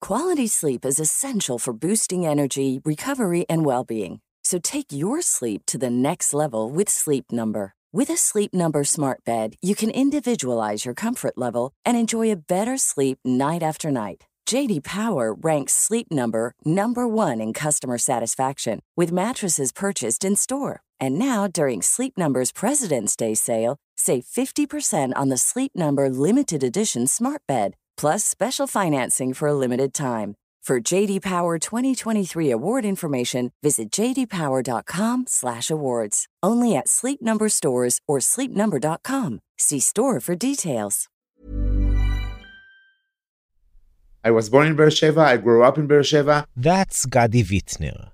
Quality sleep is essential for boosting energy, recovery, and well-being. So take your sleep to the next level with Sleep Number. With a Sleep Number smart bed, you can individualize your comfort level and enjoy a better sleep night after night. J.D. Power ranks Sleep Number #1 in customer satisfaction with mattresses purchased in-store. And now, during Sleep Number's President's Day sale, save 50% on the Sleep Number Limited Edition smart bed, plus special financing for a limited time. For J.D. Power 2023 award information, visit jdpower.com/awards. Only at Sleep Number stores or sleepnumber.com. See store for details. I was born in Beersheba. I grew up in Beersheba. That's Gadi Wittner.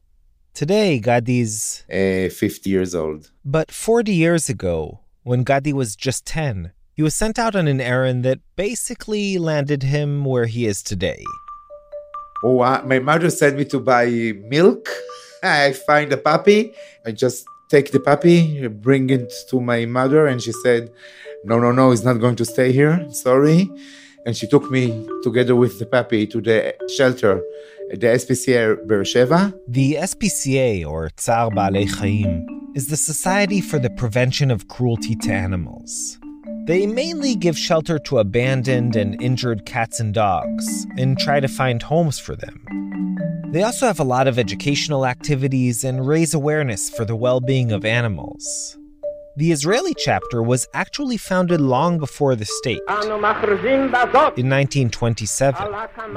Today, Gadi's 50 years old. But 40 years ago, when Gadi was just 10, he was sent out on an errand that basically landed him where he is today. Oh, my mother sent me to buy milk. I find a puppy. I just take the puppy, bring it to my mother, and she said, no, he's not going to stay here. Sorry. And she took me together with the puppy to the shelter, the SPCA Beersheba. The SPCA, or Tzar Baalei Chaim, is the Society for the Prevention of Cruelty to Animals. They mainly give shelter to abandoned and injured cats and dogs and try to find homes for them. They also have a lot of educational activities and raise awareness for the well-being of animals. The Israeli chapter was actually founded long before the state, in 1927,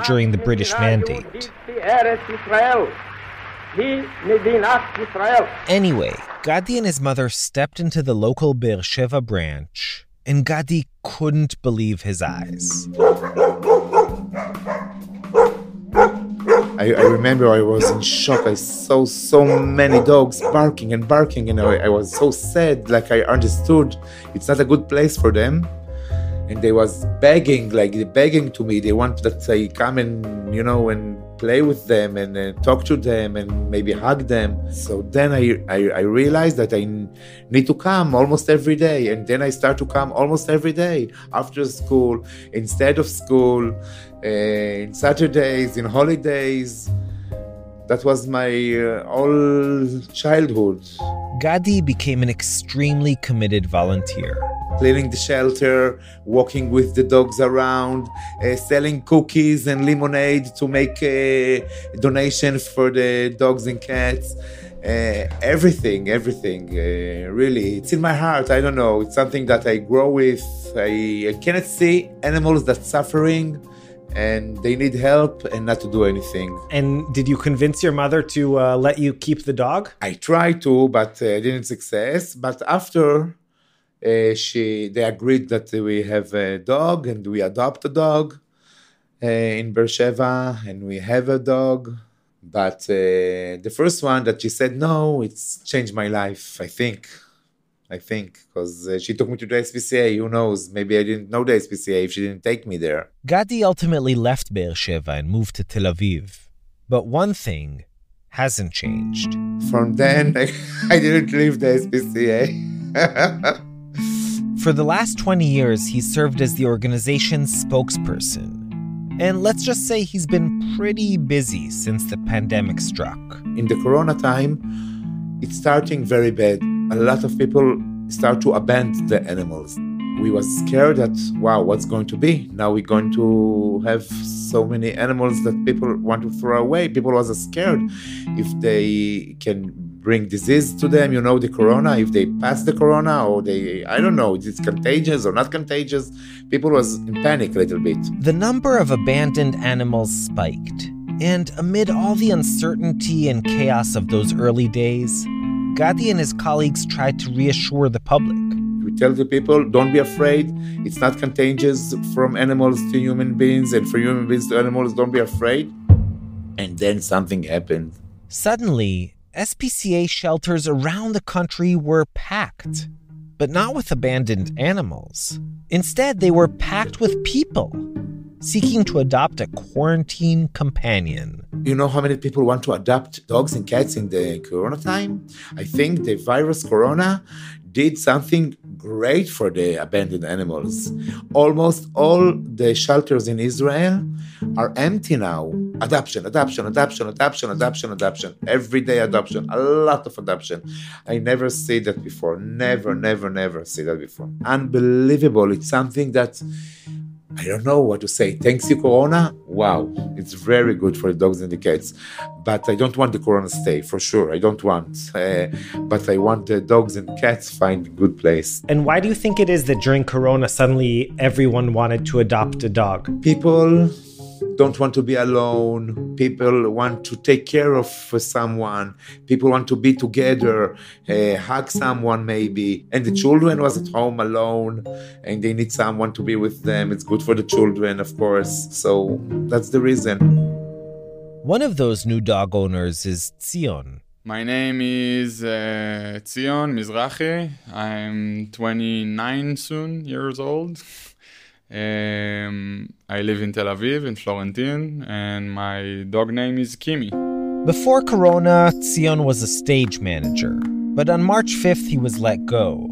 during the British Mandate. Anyway, Gadi and his mother stepped into the local Beersheba branch, and Gadi couldn't believe his eyes. I remember I was in shock. I saw so many dogs barking, and I was so sad, like I understood it's not a good place for them. And they was begging to me. They want that I come and play with them and talk to them and maybe hug them. So then I realized that I need to come almost every day. And then I start to come almost every day, after school, instead of school, in Saturdays, in holidays. That was my whole childhood. Gadi became an extremely committed volunteer. Cleaning the shelter, walking with the dogs around, selling cookies and lemonade to make a donation for the dogs and cats. Everything, really. It's in my heart, I don't know. It's something that I grow with. I cannot see animals that suffering and they need help and not to do anything. And did you convince your mother to let you keep the dog? I tried to, but I didn't success. But after... they agreed that we have a dog and we adopt a dog in Beersheba, and we have a dog. But the first one that she said no, it's changed my life, I think, because she took me to the SPCA. Who knows, maybe I didn't know the SPCA if she didn't take me there. Gadi ultimately left Beersheba and moved to Tel Aviv. But one thing hasn't changed. From then, I didn't leave the SPCA. For the last 20 years, he served as the organization's spokesperson. And let's just say he's been pretty busy since the pandemic struck. In the corona time, it's starting very bad. A lot of people start to abandon the animals. We was scared that, wow, what's going to be? Now we're going to have so many animals that people want to throw away. People was scared if they can bring disease to them, the corona, if they pass the corona, or I don't know, if it's contagious or not contagious. People was in panic a little bit. The number of abandoned animals spiked. And amid all the uncertainty and chaos of those early days, Gadi and his colleagues tried to reassure the public. We tell the people, don't be afraid. It's not contagious from animals to human beings, and from human beings to animals, don't be afraid. And then something happened. Suddenly, SPCA shelters around the country were packed, but not with abandoned animals. Instead, they were packed with people. seeking to adopt a quarantine companion. You know how many people want to adopt dogs and cats in the corona time? I think the virus corona did something great for the abandoned animals. Almost all the shelters in Israel are empty now. Adoption. Every day adoption. A lot of adoption. I never see that before. Never see that before. Unbelievable. It's something that I don't know what to say. Thanks you, Corona. Wow. It's very good for the dogs and the cats. But I don't want the Corona stay, for sure. I don't want. But I want the dogs and cats find a good place. And why do you think it is that during Corona, suddenly everyone wanted to adopt a dog? People don't want to be alone. People want to take care of someone. People want to be together, hug someone maybe. And the children was at home alone and they need someone to be with them. It's good for the children, of course. So that's the reason. One of those new dog owners is Tzion. My name is Tzion Mizrahi. I'm 29 years old. I live in Tel Aviv, in Florentine, and my dog name is Kimi. Before Corona, Tzion was a stage manager, but on March 5th he was let go.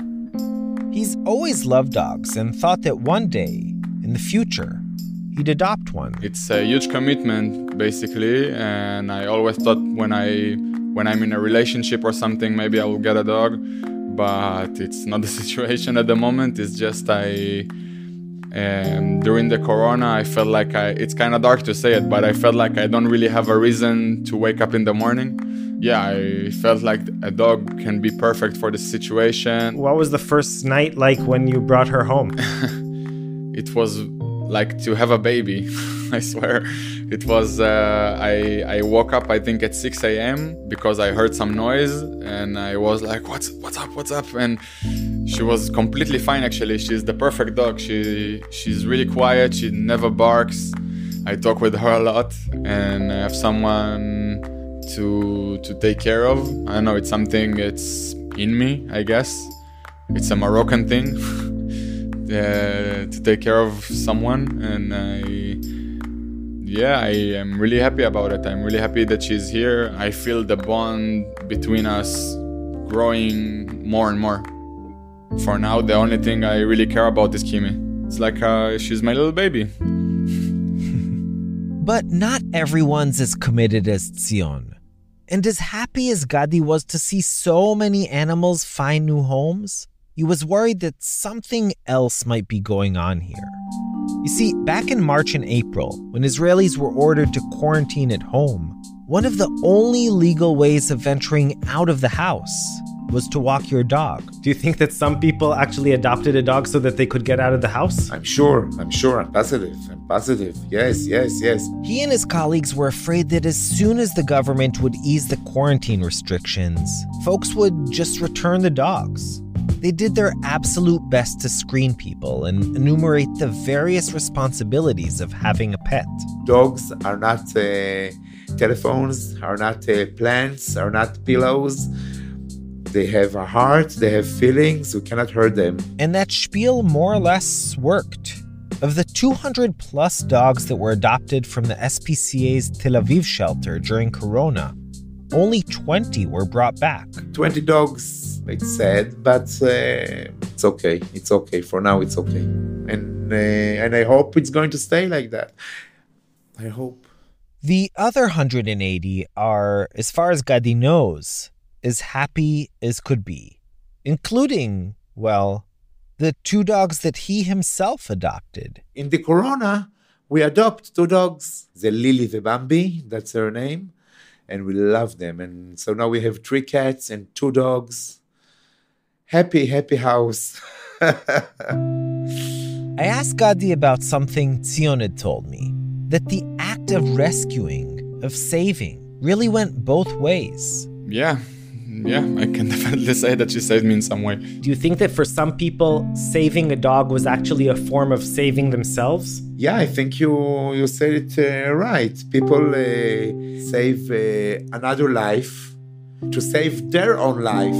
He's always loved dogs and thought that one day, in the future, he'd adopt one. It's a huge commitment, basically, and I always thought when I'm in a relationship or something, maybe I will get a dog, but it's not the situation at the moment. It's just during the Corona, I felt like it's kind of dark to say it, but I felt like I don't really have a reason to wake up in the morning. Yeah, I felt like a dog can be perfect for the situation. What was the first night like when you brought her home? It was like to have a baby, I swear. It was, I woke up, I think, at 6 a.m. because I heard some noise, and I was like, what's up? And she was completely fine, actually. She's the perfect dog. She's really quiet. She never barks. I talk with her a lot, and I have someone to take care of. I don't know, it's something it's in me, I guess. It's a Moroccan thing to take care of someone, and I am really happy about it. I'm really happy that she's here. I feel the bond between us growing more and more. For now, the only thing I really care about is Kimi. It's like she's my little baby. But not everyone's as committed as Tzion. And as happy as Gadi was to see so many animals find new homes, he was worried that something else might be going on here. You see, back in March and April, when Israelis were ordered to quarantine at home, one of the only legal ways of venturing out of the house was to walk your dog. Do you think that some people actually adopted a dog so that they could get out of the house? I'm sure. I'm positive. Yes. He and his colleagues were afraid that as soon as the government would ease the quarantine restrictions, folks would just return the dogs. They did their absolute best to screen people and enumerate the various responsibilities of having a pet. Dogs are not telephones, are not plants, are not pillows. They have a heart, they have feelings, we cannot hurt them. And that spiel more or less worked. Of the 200 plus dogs that were adopted from the SPCA's Tel Aviv shelter during Corona, only 20 were brought back. 20 dogs, it's sad, but it's okay. It's okay. For now, it's okay. And I hope it's going to stay like that. I hope. The other 180 are, as far as Gadi knows, as happy as could be, including, well, the 2 dogs that he himself adopted. In the Corona, we adopt 2 dogs. The Lily, the Bambi, that's her name. And we love them. And so now we have 3 cats and 2 dogs. Happy house. I asked Gadi about something Tzion had told me, that the act of rescuing, of saving, really went both ways. Yeah, I can definitely say that she saved me in some way. Do you think that for some people, saving a dog was actually a form of saving themselves? Yeah, I think you said it right. People save another life to save their own life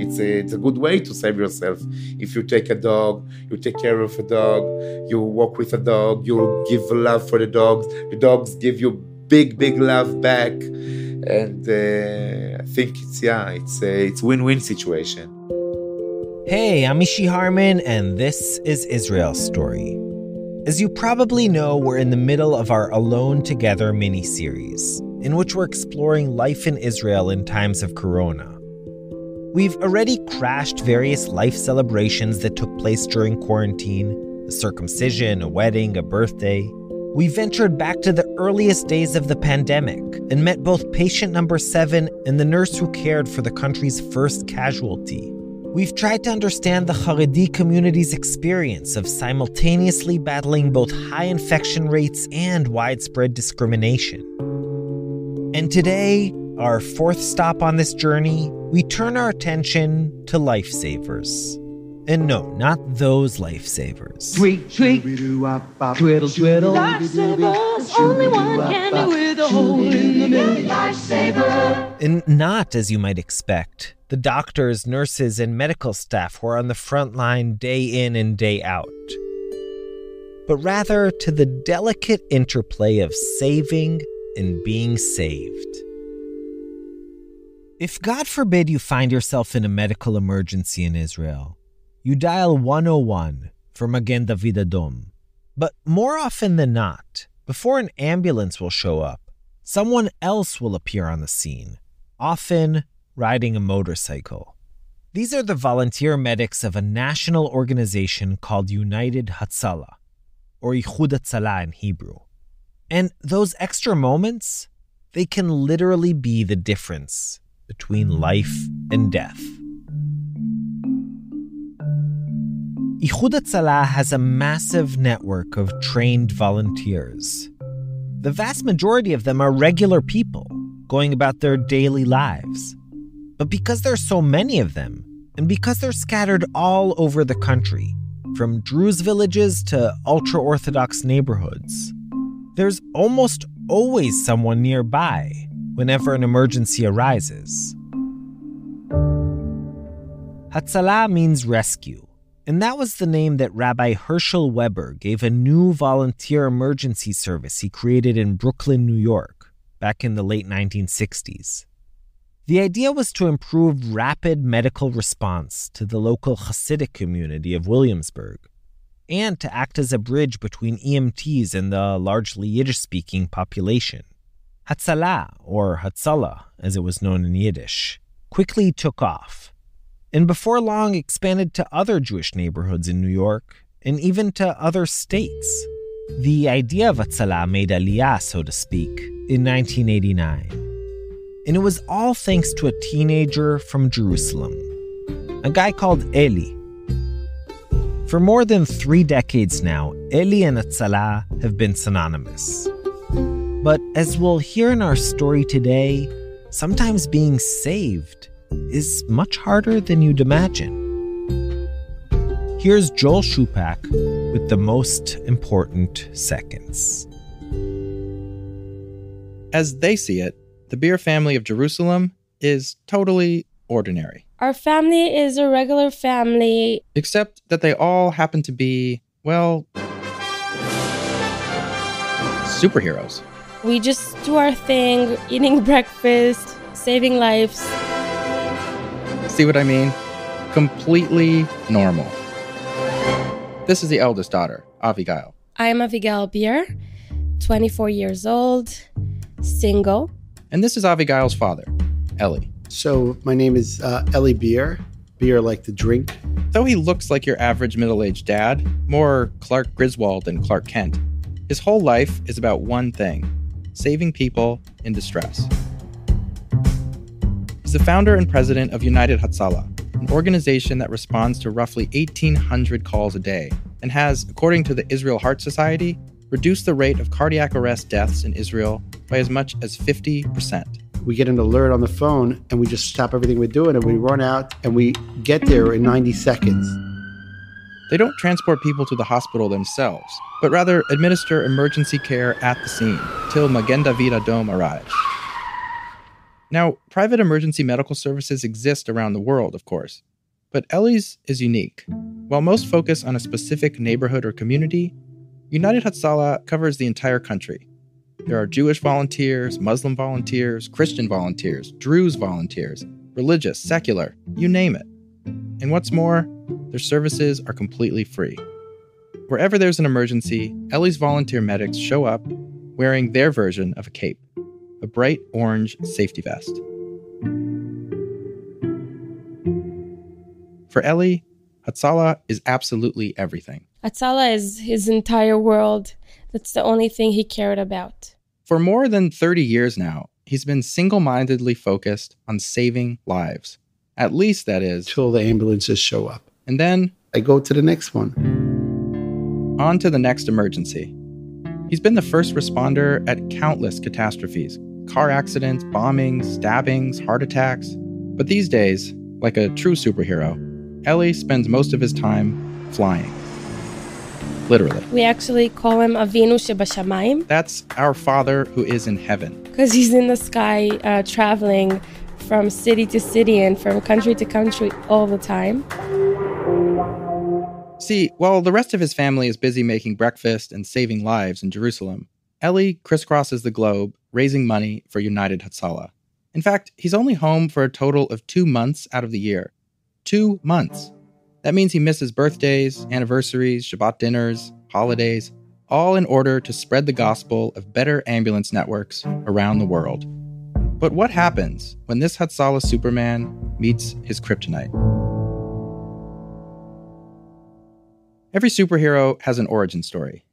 It's a good way to save yourself. If you take a dog, you take care of a dog, you walk with a dog, you give love for the dogs give you big love back. And I think it's a win-win situation. Hey, I'm Ishi Harman, and this is Israel's Story. As you probably know, we're in the middle of our Alone Together mini-series, in which we're exploring life in Israel in times of Corona. We've already crashed various life celebrations that took place during quarantine, a circumcision, a wedding, a birthday. We ventured back to the earliest days of the pandemic and met both patient number 7 and the nurse who cared for the country's first casualty. We've tried to understand the Haredi community's experience of simultaneously battling both high infection rates and widespread discrimination. And today, our 4th stop on this journey, we turn our attention to Lifesavers. And no, not those Lifesavers. Tweak, tweak, twiddle, twiddle. Lifesavers, only one can do with a hole in the middle. Lifesaver. And not, as you might expect, the doctors, nurses, and medical staff who are on the front line day in and day out. But rather to the delicate interplay of saving and being saved. If, God forbid, you find yourself in a medical emergency in Israel, you dial 101 for Magen David Adom. But more often than not, before an ambulance will show up, someone else will appear on the scene, often riding a motorcycle. These are the volunteer medics of a national organization called Ichud Hatzalah, or Ichud Hatzalah in Hebrew. And those extra moments, they can literally be the difference between life and death. Ichud Hatzalah has a massive network of trained volunteers. The vast majority of them are regular people, going about their daily lives. But because there's so many of them, and because they're scattered all over the country, from Druze villages to ultra-Orthodox neighborhoods, there's almost always someone nearby whenever an emergency arises. Hatzalah means rescue, and that was the name that Rabbi Herschel Weber gave a new volunteer emergency service he created in Brooklyn, New York, back in the late 1960s. The idea was to improve rapid medical response to the local Hasidic community of Williamsburg, and to act as a bridge between EMTs and the largely Yiddish-speaking population. Hatzalah, or Hatzalah, as it was known in Yiddish, quickly took off, and before long expanded to other Jewish neighborhoods in New York, and even to other states. The idea of Hatzalah made aliyah, so to speak, in 1989. And it was all thanks to a teenager from Jerusalem, a guy called Eli. For more than 3 decades now, Eli and Hatzalah have been synonymous. But as we'll hear in our story today, sometimes being saved is much harder than you'd imagine. Here's Joel Shupak with the most important seconds. As they see it, the Beer family of Jerusalem is totally ordinary. Our family is a regular family. Except that they all happen to be, well, superheroes. We just do our thing, eating breakfast, saving lives. See what I mean? Completely normal. This is the eldest daughter, Avigail. I'm Avigail Beer, 24 years old, single. And this is Avigail's father, Eli. So my name is Eli Beer like the drink. Though he looks like your average middle-aged dad, more Clark Griswold than Clark Kent, his whole life is about one thing: saving people in distress. He's the founder and president of Ichud Hatzalah, an organization that responds to roughly 1,800 calls a day and has, according to the Israel Heart Society, reduced the rate of cardiac arrest deaths in Israel by as much as 50%. We get an alert on the phone and we just stop everything we're doing and we run out and we get there in 90 seconds. They don't transport people to the hospital themselves, but rather administer emergency care at the scene till Magen David Adom arrives. Now, private emergency medical services exist around the world, of course, but Ellie's is unique. While most focus on a specific neighborhood or community, United Hatzalah covers the entire country. There are Jewish volunteers, Muslim volunteers, Christian volunteers, Druze volunteers, religious, secular, you name it. And what's more, their services are completely free. Wherever there's an emergency, Ellie's volunteer medics show up wearing their version of a cape, a bright orange safety vest. For Ellie, Hatzalah is absolutely everything. Hatzalah is his entire world. That's the only thing he cared about. For more than 30 years now, he's been single-mindedly focused on saving lives. At least, that is. Till the ambulances show up. And then I go to the next one. On to the next emergency. He's been the first responder at countless catastrophes. Car accidents, bombings, stabbings, heart attacks. But these days, like a true superhero, Ellie spends most of his time flying. Literally. We actually call him Avinu Shebashamayim. That's our Father who is in heaven. Because he's in the sky traveling from city to city and from country to country all the time. See, while the rest of his family is busy making breakfast and saving lives in Jerusalem, Ellie crisscrosses the globe raising money for United Hatzalah. In fact, he's only home for a total of 2 months out of the year. 2 months. That means he misses birthdays, anniversaries, Shabbat dinners, holidays, all in order to spread the gospel of better ambulance networks around the world. But what happens when this Hatzalah Superman meets his kryptonite? Every superhero has an origin story.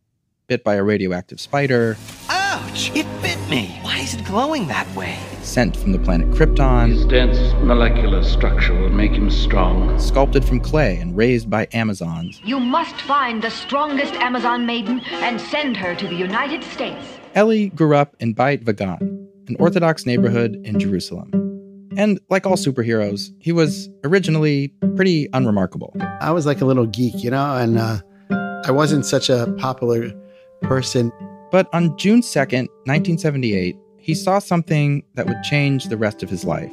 Bit by a radioactive spider. Ouch! It bit me. Why is it glowing that way? Sent from the planet Krypton. His dense molecular structure will make him strong. Sculpted from clay and raised by Amazons. You must find the strongest Amazon maiden and send her to the United States. Ellie grew up in Beit Vagan, an Orthodox neighborhood in Jerusalem. And like all superheroes, he was originally pretty unremarkable. I was like a little geek, and I wasn't such a popular person. But on June 2nd, 1978, he saw something that would change the rest of his life.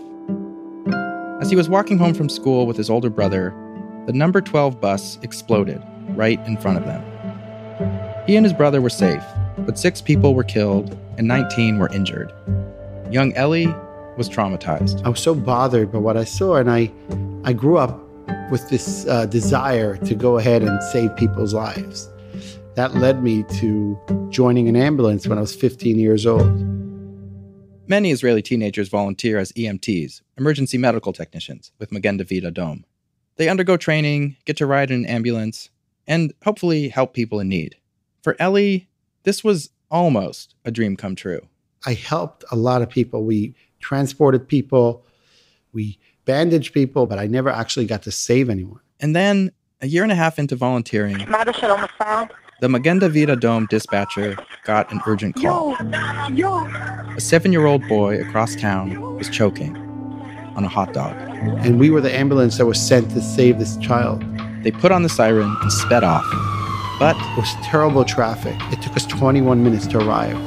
As he was walking home from school with his older brother, the number 12 bus exploded right in front of them. He and his brother were safe, but 6 people were killed and 19 were injured. Young Ellie was traumatized. I was so bothered by what I saw, and I grew up with this desire to go ahead and save people's lives. That led me to joining an ambulance when I was 15 years old. Many Israeli teenagers volunteer as EMTs, emergency medical technicians, with Magen David Adom. They undergo training, get to ride in an ambulance, and hopefully help people in need. For Ellie, this was almost a dream come true. I helped a lot of people. We transported people, we bandaged people, but I never actually got to save anyone. And then, a year and a half into volunteering, the Magen David Adom dispatcher got an urgent call. A 7-year-old boy across town was choking on a hot dog. And we were the ambulance that was sent to save this child. They put on the siren and sped off. But it was terrible traffic. It took us 21 minutes to arrive.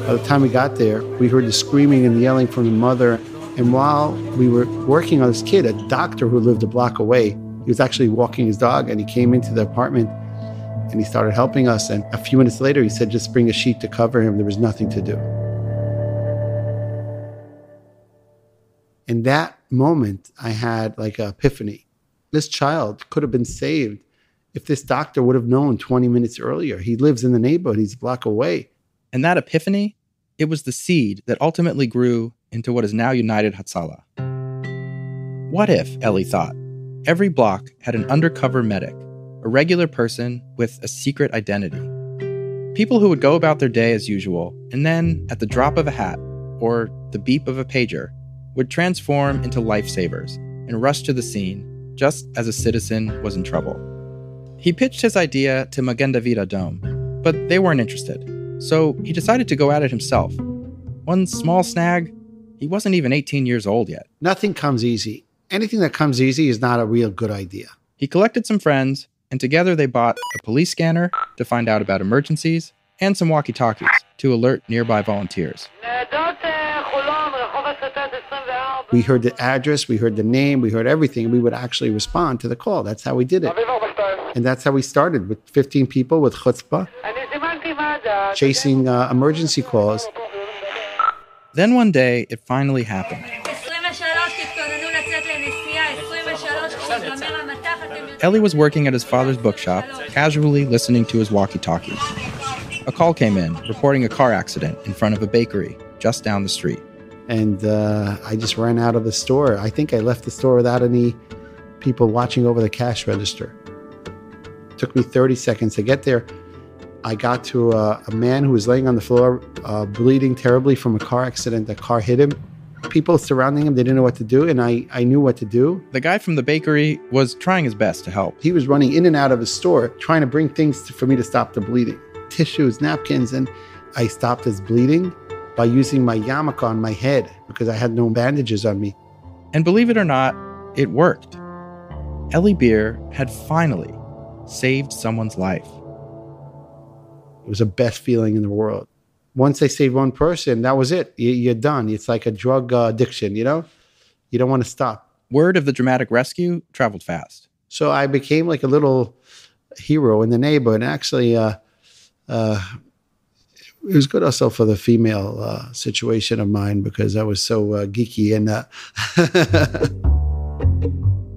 By the time we got there, we heard the screaming and yelling from the mother. And while we were working on this kid, a doctor who lived a block away, he was actually walking his dog, and he came into the apartment and he started helping us. And a few minutes later, he said, just bring a sheet to cover him. There was nothing to do. In that moment, I had like an epiphany. This child could have been saved if this doctor would have known 20 minutes earlier. He lives in the neighborhood. He's a block away. And that epiphany, it was the seed that ultimately grew into what is now United Hatzalah. What if, Ellie thought, every block had an undercover medic, a regular person with a secret identity? People who would go about their day as usual, and then, at the drop of a hat, or the beep of a pager, would transform into lifesavers and rush to the scene just as a citizen was in trouble. He pitched his idea to Magen David Adom, but they weren't interested. So he decided to go at it himself. One small snag, he wasn't even 18 years old yet. Nothing comes easy. Anything that comes easy is not a real good idea. He collected some friends, and together they bought a police scanner to find out about emergencies and some walkie-talkies. to alert nearby volunteers. We heard the address, we heard the name, we heard everything, and we would actually respond to the call. That's how we did it. And that's how we started, with 15 people with chutzpah, chasing emergency calls. Then one day, it finally happened. Eli was working at his father's bookshop, casually listening to his walkie-talkie. A call came in, reporting a car accident in front of a bakery just down the street. And I just ran out of the store. I think I left the store without any people watching over the cash register. It took me 30 seconds to get there. I got to a man who was laying on the floor, bleeding terribly from a car accident. The car hit him. People surrounding him, they didn't know what to do, and I knew what to do. The guy from the bakery was trying his best to help. He was running in and out of his store, trying to bring things for me to stop the bleeding. Tissues, napkins, and I stopped his bleeding by using my yarmulke on my head because I had no bandages on me. And believe it or not, it worked. Eli Beer had finally saved someone's life. It was the best feeling in the world. Once they saved one person, that was it. You're done. It's like a drug addiction, you know? You don't want to stop. Word of the dramatic rescue traveled fast. So I became like a little hero in the neighborhood. And actually, it was good also for the female situation of mine because I was so geeky. And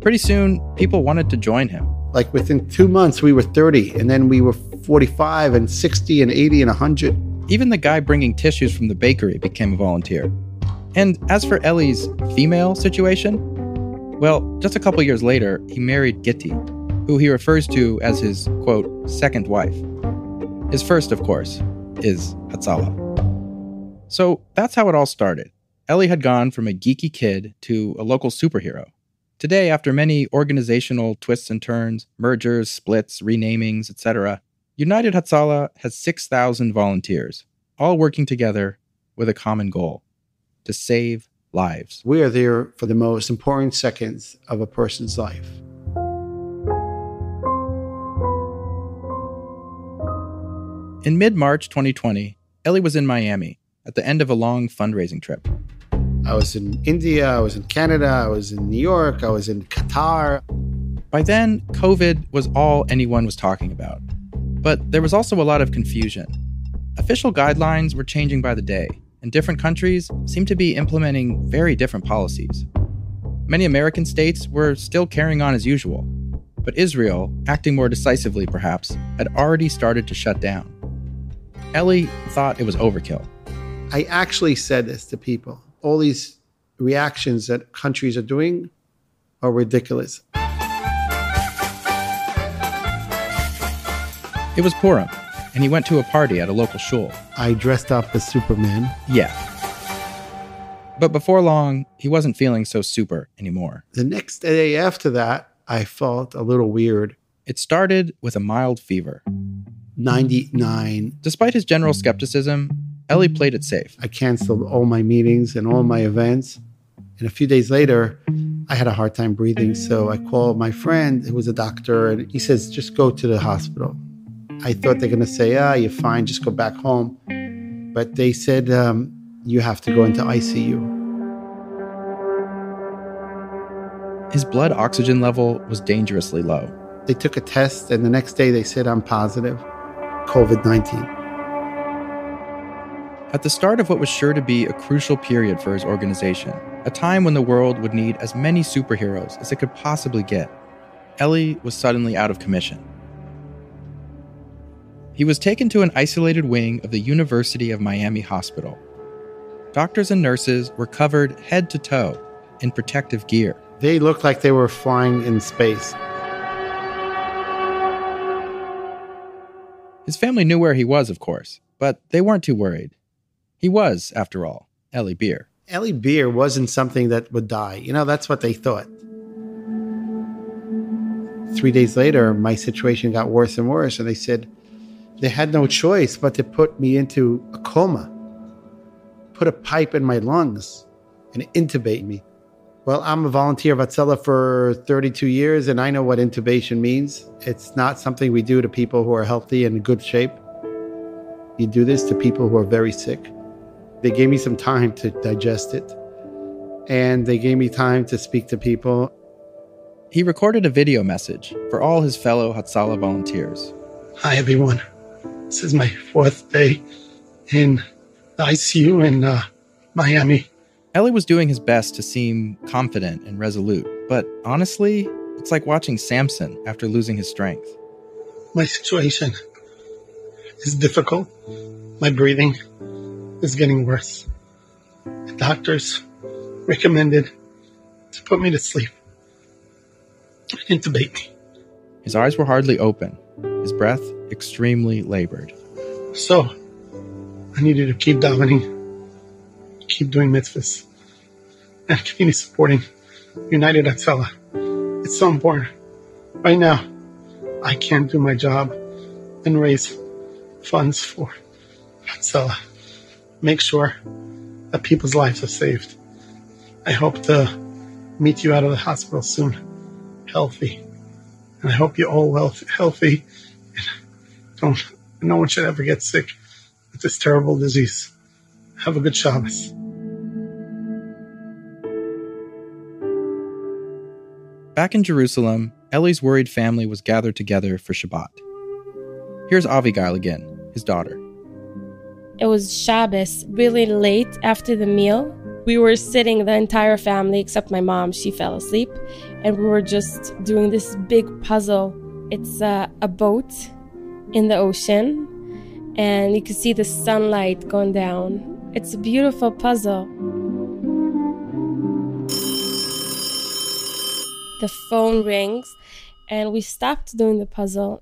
pretty soon, people wanted to join him. Like within 2 months, we were 30. And then we were 45 and 60 and 80 and 100. Even the guy bringing tissues from the bakery became a volunteer. And as for Eli's female situation, well, just a couple years later, he married Gitti, who he refers to as his, quote, second wife. His first, of course, is Hatzalah. So that's how it all started. Eli had gone from a geeky kid to a local superhero. Today, after many organizational twists and turns, mergers, splits, renamings, etc., United Hatzalah has 6,000 volunteers, all working together with a common goal: to save lives. We are there for the most important seconds of a person's life. In mid-March 2020, Eli was in Miami at the end of a long fundraising trip. I was in India, I was in Canada, I was in New York, I was in Qatar. By then, COVID was all anyone was talking about. But there was also a lot of confusion. Official guidelines were changing by the day, and different countries seemed to be implementing very different policies. Many American states were still carrying on as usual, but Israel, acting more decisively perhaps, had already started to shut down. Eli thought it was overkill. I actually said this to people. All these reactions that countries are doing are ridiculous. It was Purim, and he went to a party at a local shul. I dressed up as Superman. Yeah. But before long, he wasn't feeling so super anymore. The next day after that, I felt a little weird. It started with a mild fever. 99. Despite his general skepticism, Eli played it safe. I canceled all my meetings and all my events. And a few days later, I had a hard time breathing. So I called my friend who was a doctor, and he says, just go to the hospital. I thought they're going to say, you're fine, just go back home. But they said, you have to go into ICU. His blood oxygen level was dangerously low. They took a test, and the next day they said, I'm positive, COVID-19. At the start of what was sure to be a crucial period for his organization, a time when the world would need as many superheroes as it could possibly get, Eli was suddenly out of commission. He was taken to an isolated wing of the University of Miami Hospital. Doctors and nurses were covered head to toe in protective gear. They looked like they were flying in space. His family knew where he was, of course, but they weren't too worried. He was, after all, Eli Beer. Eli Beer wasn't something that would die. You know, that's what they thought. 3 days later, my situation got worse and worse, and they said they had no choice but to put me into a coma, put a pipe in my lungs, and intubate me. Well, I'm a volunteer of Hatzalah for 32 years, and I know what intubation means. It's not something we do to people who are healthy and in good shape. You do this to people who are very sick. They gave me some time to digest it, and they gave me time to speak to people. He recorded a video message for all his fellow Hatzalah volunteers. Hi, everyone. This is my 4th day in the ICU in Miami. Eli was doing his best to seem confident and resolute, but honestly, it's like watching Samson after losing his strength. My situation is difficult. My breathing is getting worse. The doctors recommended to put me to sleep, intubate me. His eyes were hardly open, his breath extremely labored. So, I needed to keep davening, keep doing mitzvahs, and continue supporting United Hatzalah. It's so important. Right now, I can't do my job and raise funds for Hatzalah. Make sure that people's lives are saved. I hope to meet you out of the hospital soon, healthy. And I hope you're all healthy. And no one should ever get sick with this terrible disease. Have a good Shabbos. Back in Jerusalem, Eli's worried family was gathered together for Shabbat. Here's Avigail again, his daughter. It was Shabbos, really late after the meal. We were sitting, the entire family, except my mom, she fell asleep. And we were just doing this big puzzle. It's a boat in the ocean, and you can see the sunlight going down. It's a beautiful puzzle. The phone rings, and we stopped doing the puzzle.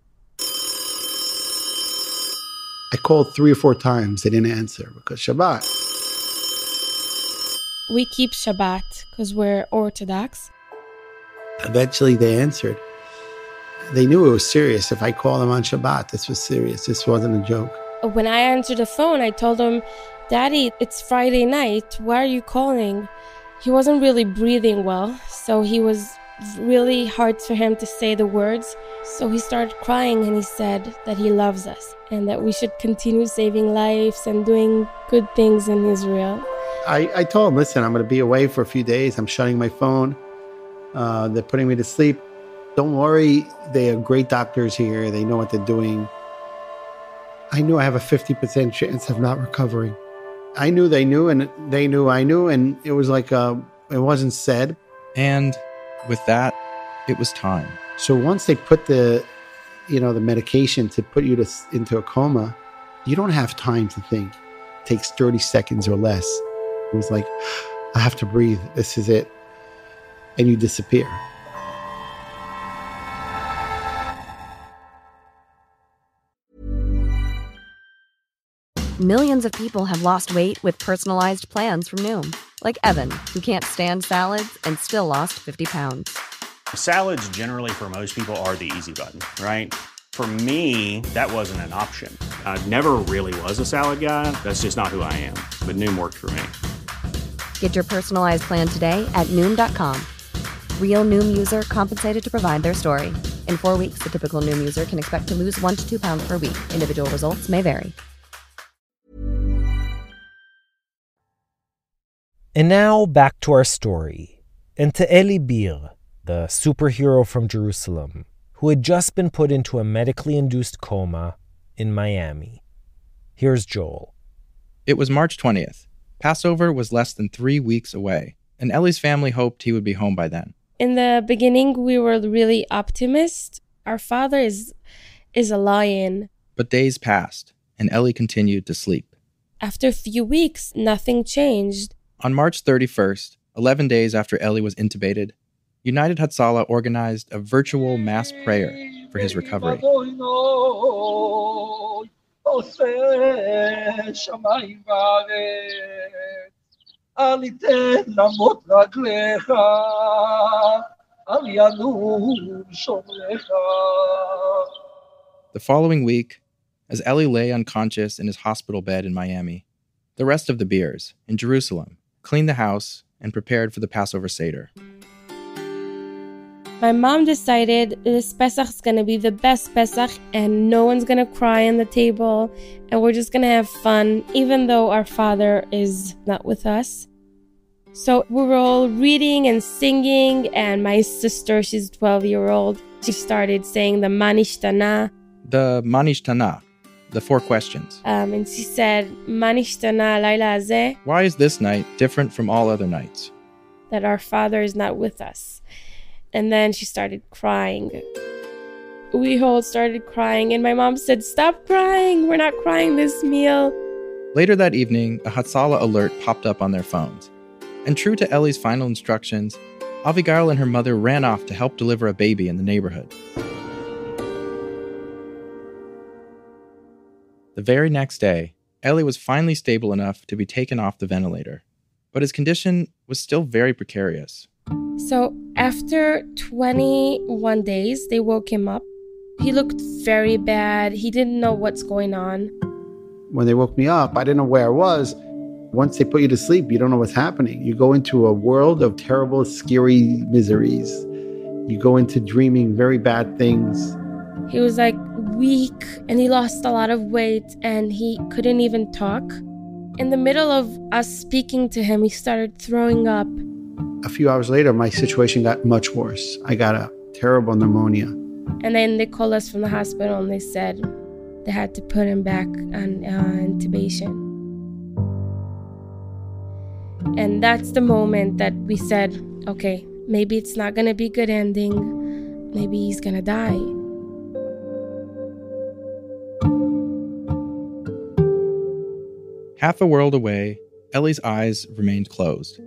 I called 3 or 4 times. They didn't answer because Shabbat. We keep Shabbat because we're Orthodox. Eventually they answered. They knew it was serious. If I called them on Shabbat, this was serious. This wasn't a joke. When I answered the phone, I told him, "Daddy, it's Friday night. Why are you calling?" He wasn't really breathing well, so he was really hard for him to say the words. So he started crying, and he said that he loves us and that we should continue saving lives and doing good things in Israel. I told him, listen, I'm going to be away for a few days. I'm shutting my phone. They're putting me to sleep. Don't worry. They are great doctors here. They know what they're doing. I knew I have a 50% chance of not recovering. I knew they knew, and they knew I knew, and it was like it wasn't said. And with that, it was time. So once they put the medication to put you into a coma, you don't have time to think. It takes 30 seconds or less. It was like, I have to breathe. This is it. And you disappear. Millions of people have lost weight with personalized plans from Noom. Like Evan, who can't stand salads and still lost 50 pounds. Salads generally for most people are the easy button, right? For me, that wasn't an option. I never really was a salad guy. That's just not who I am. But Noom worked for me. Get your personalized plan today at Noom.com. Real Noom user compensated to provide their story. In 4 weeks, the typical Noom user can expect to lose 1 to 2 pounds per week. Individual results may vary. And now back to our story, and to Eli Bir, the superhero from Jerusalem, who had just been put into a medically induced coma in Miami. Here's Joel. It was March 20th. Passover was less than 3 weeks away, and Eli's family hoped he would be home by then. In the beginning, we were really optimistic. Our father is a lion. But days passed, and Eli continued to sleep. After a few weeks, nothing changed. On March 31st, 11 days after Eli was intubated, United Hatzalah organized a virtual mass prayer for his recovery. The following week, as Eli lay unconscious in his hospital bed in Miami, the rest of the Beers in Jerusalem cleaned the house and prepared for the Passover Seder. My mom decided this Pesach is going to be the best Pesach and no one's going to cry on the table and we're just going to have fun even though our father is not with us. So we were all reading and singing, and my sister, she's 12-year-old, she started saying the Manishtana. The Manishtana, the 4 questions. And she said, Manishtana Laila Azeh. Why is this night different from all other nights? That our father is not with us. And then she started crying. We all started crying, and my mom said, stop crying, we're not crying this meal. Later that evening, a Hatzalah alert popped up on their phones. And true to Ellie's final instructions, Avigail and her mother ran off to help deliver a baby in the neighborhood. The very next day, Ellie was finally stable enough to be taken off the ventilator, but his condition was still very precarious. So after 21 days, they woke him up. He looked very bad. He didn't know what's going on. When they woke me up, I didn't know where I was. Once they put you to sleep, you don't know what's happening. You go into a world of terrible, scary miseries. You go into dreaming very bad things. He was like weak and he lost a lot of weight and he couldn't even talk. In the middle of us speaking to him, he started throwing up. A few hours later, my situation got much worse. I got a terrible pneumonia. And then they called us from the hospital and they said they had to put him back on intubation. And that's the moment that we said, okay, maybe it's not going to be a good ending. Maybe he's going to die. Half a world away, Ellie's eyes remained closed.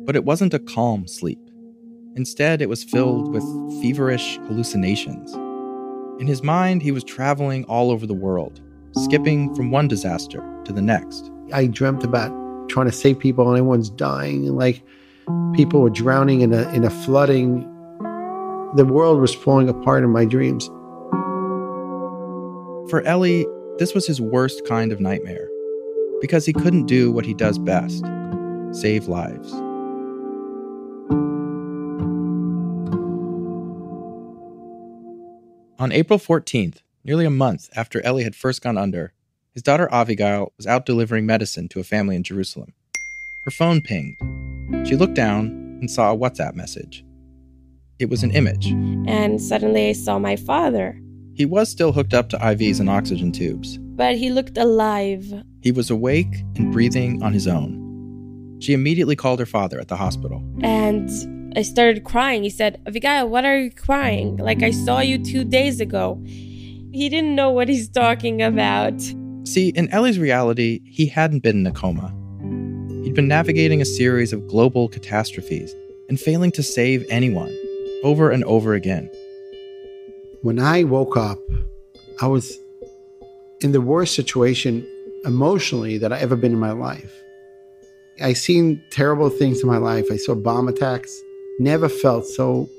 But it wasn't a calm sleep. Instead, it was filled with feverish hallucinations. In his mind, he was traveling all over the world, skipping from one disaster to the next. I dreamt about trying to save people and everyone's dying, and like people were drowning in a flooding. The world was falling apart in my dreams. For Ellie, this was his worst kind of nightmare, because he couldn't do what he does best, save lives. On April 14th, nearly a month after Ellie had first gone under, his daughter Avigail was out delivering medicine to a family in Jerusalem. Her phone pinged. She looked down and saw a WhatsApp message. It was an image. And suddenly I saw my father. He was still hooked up to IVs and oxygen tubes. But he looked alive. He was awake and breathing on his own. She immediately called her father at the hospital. And I started crying. He said, Avigail, what are you crying? Like, I saw you 2 days ago. He didn't know what he's talking about. See, in Ellie's reality, he hadn't been in a coma. He'd been navigating a series of global catastrophes and failing to save anyone, over and over again. When I woke up, I was in the worst situation emotionally that I've ever been in my life. I seen terrible things in my life. I saw bomb attacks. Never felt so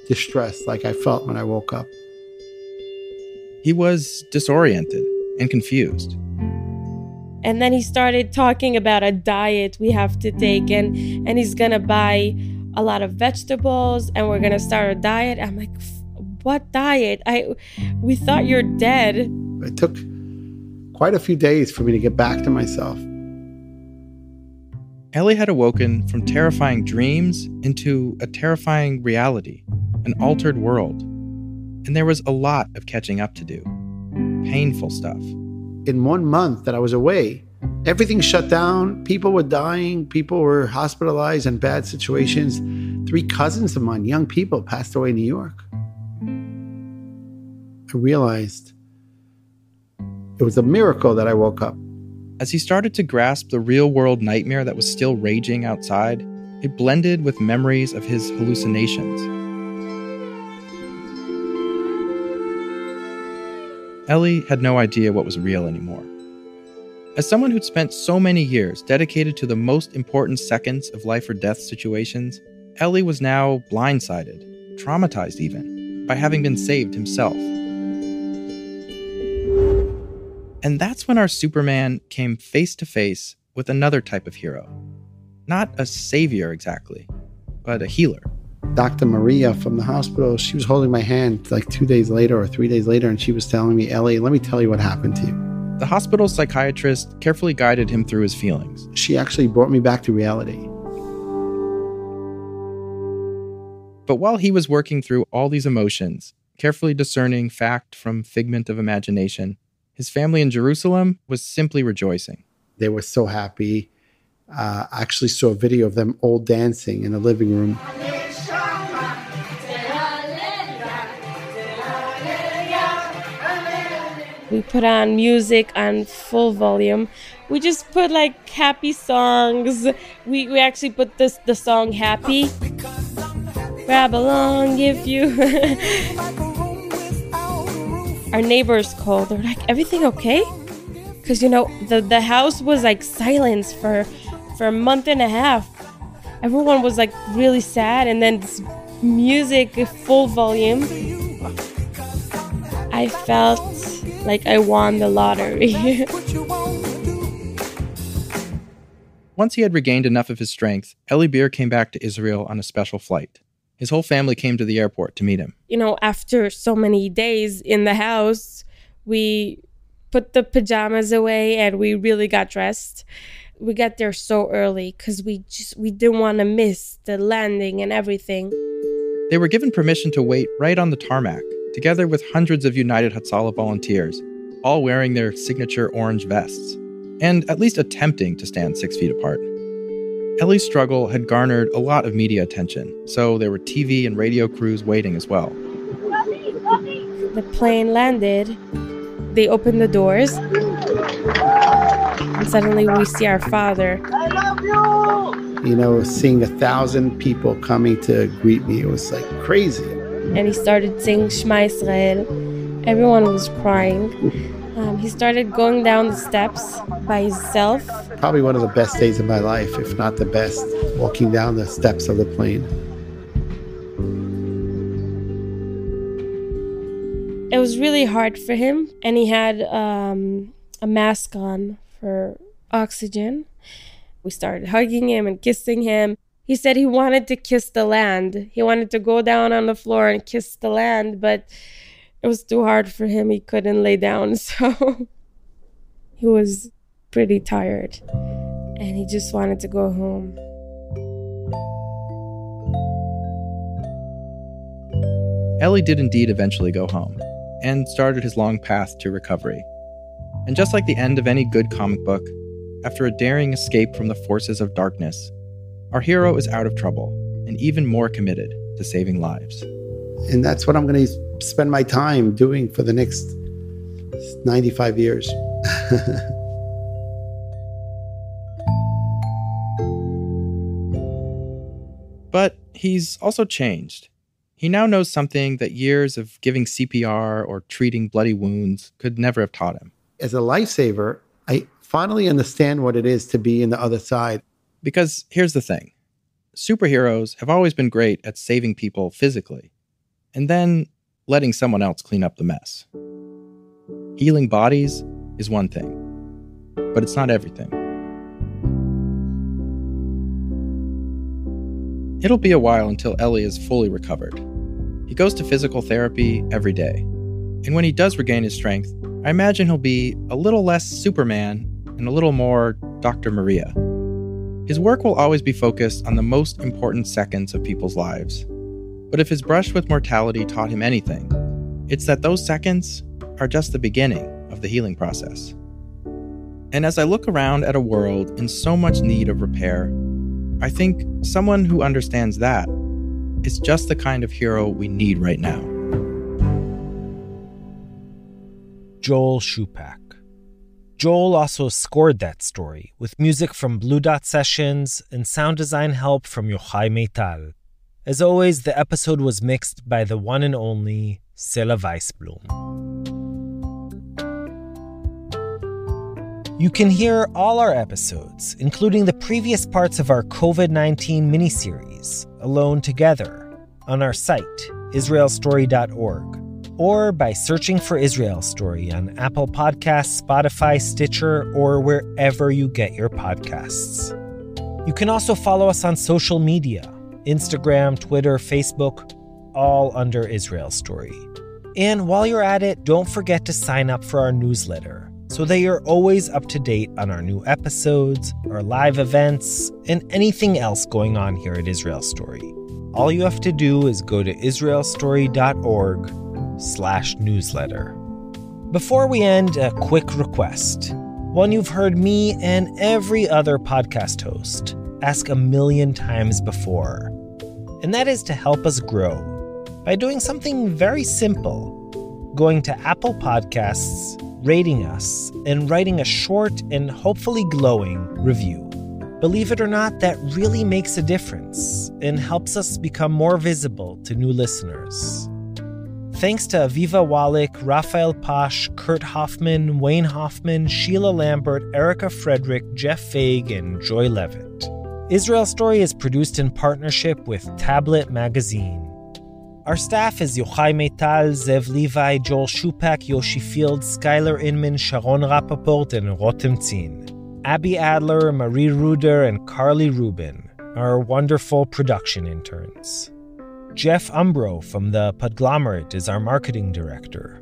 distressed like I felt when I woke up. He was disoriented and confused. And then he started talking about a diet we have to take, and he's gonna buy a lot of vegetables and we're gonna start a diet. I'm like, what diet? We thought you're dead. It took quite a few days for me to get back to myself. Ellie had awoken from terrifying dreams into a terrifying reality, an altered world. And there was a lot of catching up to do. Painful stuff. In 1 month that I was away, everything shut down. People were dying. People were hospitalized in bad situations. 3 cousins of mine, young people, passed away in New York. I realized it was a miracle that I woke up. As he started to grasp the real-world nightmare that was still raging outside, it blended with memories of his hallucinations. Ellie had no idea what was real anymore. As someone who'd spent so many years dedicated to the most important seconds of life or death situations, Ellie was now blindsided, traumatized even, by having been saved himself. And that's when our Superman came face to face with another type of hero. Not a savior exactly, but a healer. Dr. Maria from the hospital, she was holding my hand like 2 days later or 3 days later, and she was telling me, Ellie, let me tell you what happened to you. The hospital psychiatrist carefully guided him through his feelings. She actually brought me back to reality. But while he was working through all these emotions, carefully discerning fact from figment of imagination, his family in Jerusalem was simply rejoicing. They were so happy. I actually saw a video of them all dancing in the living room. We put on music on full volume. We just put like happy songs. We actually put the song Happy. Grab along if you... Our neighbors called. They're like, everything okay? Because, you know, the house was like silence for a month and a half. Everyone was like really sad, and then this music full volume. I felt like I won the lottery. Once he had regained enough of his strength, Eli Beer came back to Israel on a special flight. His whole family came to the airport to meet him. You know, after so many days in the house, we put the pajamas away and we really got dressed. We got there so early because we didn't want to miss the landing and everything. They were given permission to wait right on the tarmac, together with hundreds of United Hatzalah volunteers, all wearing their signature orange vests, and at least attempting to stand 6 feet apart. Eli's struggle had garnered a lot of media attention, so there were TV and radio crews waiting as well. The plane landed. They opened the doors. And suddenly we see our father. I love you! You know, seeing 1,000 people coming to greet me, it was like crazy. And he started singing Shema Israel. Everyone was crying. He started going down the steps by himself. Probably one of the best days of my life, if not the best, walking down the steps of the plane. It was really hard for him, and he had a mask on for oxygen. We started hugging him and kissing him. He said he wanted to kiss the land. He wanted to go down on the floor and kiss the land, but it was too hard for him. He couldn't lay down, so he was pretty tired, and he just wanted to go home. Eli did indeed eventually go home, and started his long path to recovery. And just like the end of any good comic book, after a daring escape from the forces of darkness, our hero is out of trouble and even more committed to saving lives. And that's what I'm going to spend my time doing for the next 95 years. But he's also changed. He now knows something that years of giving CPR or treating bloody wounds could never have taught him. As a lifesaver, I finally understand what it is to be in the other side. Because here's the thing. Superheroes have always been great at saving people physically, and then letting someone else clean up the mess. Healing bodies is one thing, but it's not everything. It'll be a while until Eli is fully recovered. He goes to physical therapy every day. And when he does regain his strength, I imagine he'll be a little less Superman and a little more Dr. Maria. His work will always be focused on the most important seconds of people's lives. But if his brush with mortality taught him anything, it's that those seconds are just the beginning of the healing process. And as I look around at a world in so much need of repair, I think someone who understands that is just the kind of hero we need right now. Joel Shupak. Joel also scored that story with music from Blue Dot Sessions and sound design help from Yochai Meital. As always, the episode was mixed by the one and only Sela Weisblum. You can hear all our episodes, including the previous parts of our COVID-19 miniseries, Alone Together, on our site, israelstory.org, or by searching for Israel Story on Apple Podcasts, Spotify, Stitcher, or wherever you get your podcasts. You can also follow us on social media. Instagram, Twitter, Facebook, all under Israel Story. And while you're at it, don't forget to sign up for our newsletter so that you're always up to date on our new episodes, our live events, and anything else going on here at Israel Story. All you have to do is go to israelstory.org/newsletter. Before we end, a quick request. One you've heard me and every other podcast host ask a million times before. And that is to help us grow by doing something very simple. Going to Apple Podcasts, rating us, and writing a short and hopefully glowing review. Believe it or not, that really makes a difference and helps us become more visible to new listeners. Thanks to Aviva Wallach, Raphael Pash, Kurt Hoffman, Wayne Hoffman, Sheila Lambert, Erica Frederick, Jeff Faig, and Joy Levitt. Israel Story is produced in partnership with Tablet Magazine. Our staff is Yochai Meital, Zev Levi, Joel Shupak, Yoshi Field, Skylar Inman, Sharon Rappaport, and Rotem Tzin. Abby Adler, Marie Ruder, and Carly Rubin, our wonderful production interns. Jeff Umbro from the Podglomerate is our marketing director.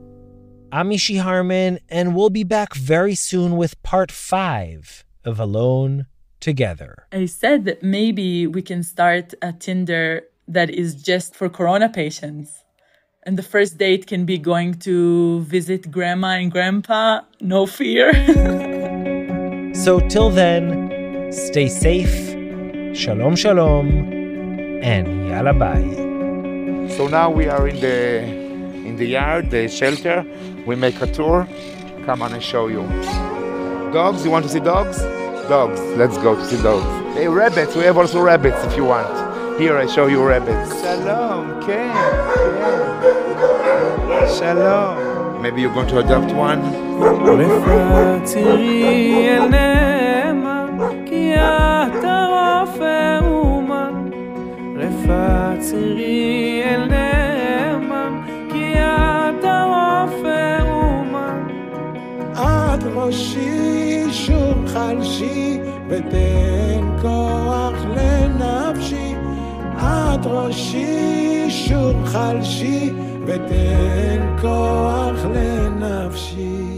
I'm Ishi Harman, and we'll be back very soon with part 5 of Alone Together. I said that maybe we can start a Tinder that is just for corona patients. And the first date can be going to visit grandma and grandpa, no fear. So till then, stay safe, shalom shalom, and yalla bye. So now we are in the yard, the shelter. We make a tour. Come on and show you. Dogs, you want to see dogs? Dogs, let's go to see dogs. Hey, rabbits, we have also rabbits if you want. Here I show you rabbits. Shalom, Ken. Shalom. Maybe you're going to adopt one? ראשי שוב חלשי ותן כוח לנפשי עד ראשי שוב חלשי ותן כוח לנפשי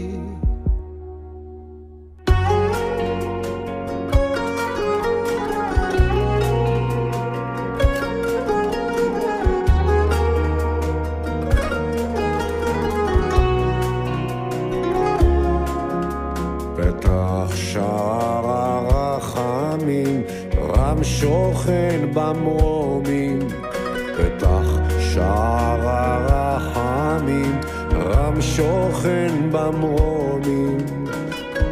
שוכן במרומים פתח שער הרחמים רם שוכן במרומים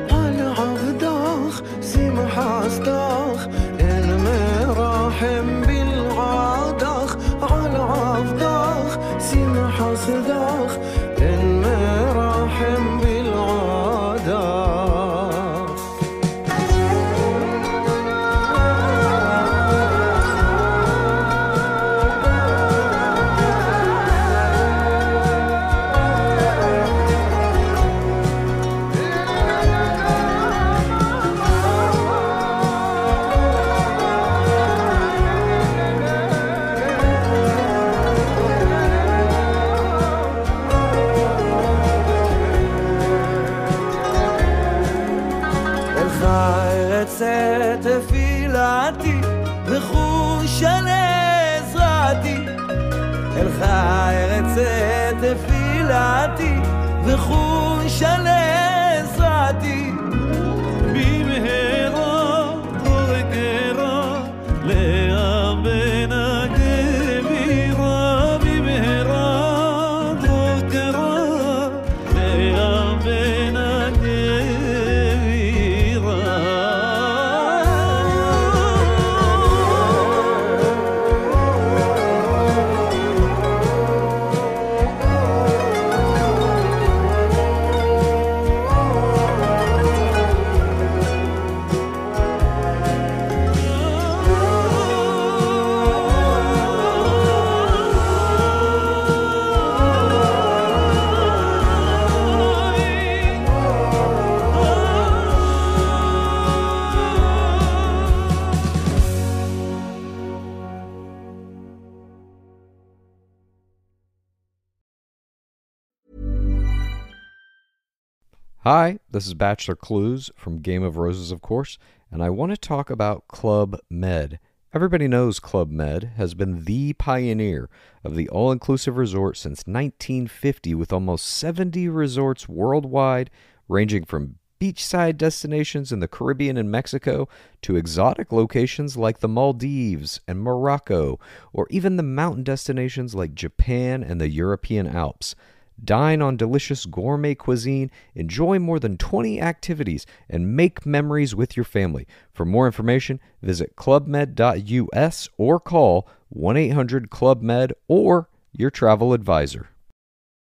על עבדך שמחתך אין מרחם בלעדך על עבדך שמחתך אין מרחם בלעדך תפילתי וחוש על עזרתי אלך ארצה תפילתי וחוש על עזרתי במהרה ורקרה להבן הגבירה במהרה ורקרה להבן הגבירה Hi, this is Bachelor Clues from Game of Roses, of course, and I want to talk about Club Med. Everybody knows Club Med has been the pioneer of the all-inclusive resort since 1950, with almost 70 resorts worldwide, ranging from beachside destinations in the Caribbean and Mexico to exotic locations like the Maldives and Morocco, or even the mountain destinations like Japan and the European Alps. Dine on delicious gourmet cuisine, enjoy more than 20 activities, and make memories with your family. For more information, visit clubmed.us or call 1-800-CLUB-MED or your travel advisor.